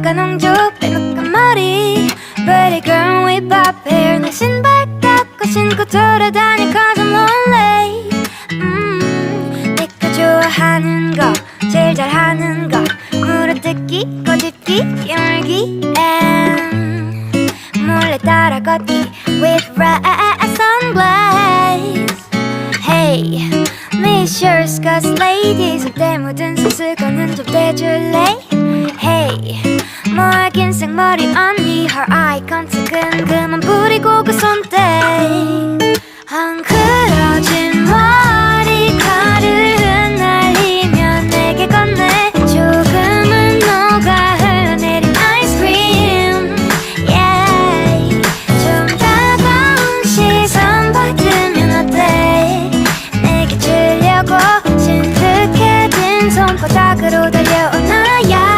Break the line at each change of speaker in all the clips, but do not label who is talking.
빨간 왕조 빼놓은 머리 Pretty girl with pop hair 내 신발 깎고 신고 돌아다니 cause I'm lonely 내가 좋아하는 거 제일 잘하는 거 물어뜯기 꼬집기 깨물기 and 몰래 따라 걷기 with red sunglasses Hey Miss your skirts lady 손때 묻은 손수건은 좀 떼줄래 Hey 뭐야 긴 생머리 언니 Her eye contact 그만 부리고 그 손대 헝클어진 머리카락을 흩날리며 내게 건네 조금은 녹아 흘러내린 아이스크림 Yeah 좀 다가온 시선 받으면 어때 내게 주려고 진득해진 손바닥으로 달려오나야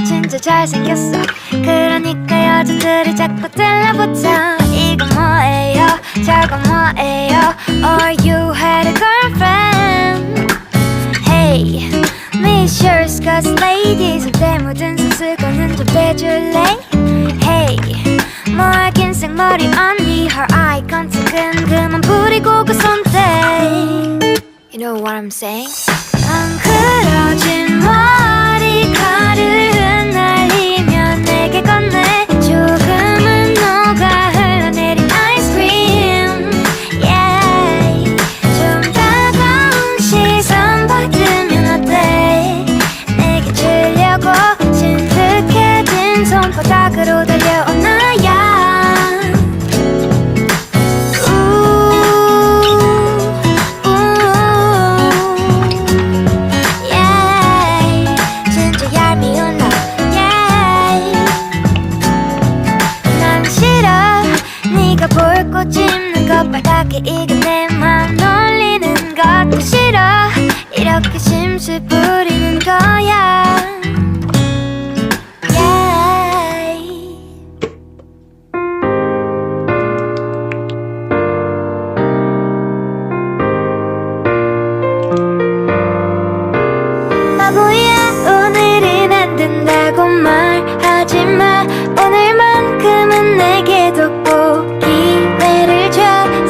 진짜 잘생겼어 그러니까 여자들이 자꾸 들러붙어 이건 뭐예요 저건 뭐예요 Or you had a girlfriend Hey Miss your skirts lady 손때 묻은 손수건은 좀 떼줄래 Hey 뭐야 긴 생머리 언니 Her eye contact은 그만 부리고 그 손대 You know what I'm saying? 헝클어진 머리카락을 흩날리며 내게 건네 조금은 녹아 흘러내린 아이스크림 Yeah 좀 다가온 시선 받으면 어때 내게 주려고 진득해진 손바닥으로 달려오나야 볼꽃 짚는 것 바닥에 익은 내 맘 놀리는 것도 싫어 이렇게 심술 부리는 거야 yeah. 바보야 오늘은 안 된다고 말하지마 오늘만큼은 내게도 꼭 기회를 줘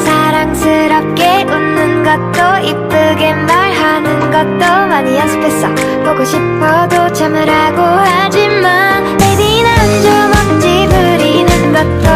사랑스럽게 웃는 것도 이쁘게 말하는 것도 많이 연습했어 보고 싶어도 참으라고 하지마 Baby 난 좀 억지 부리는 것도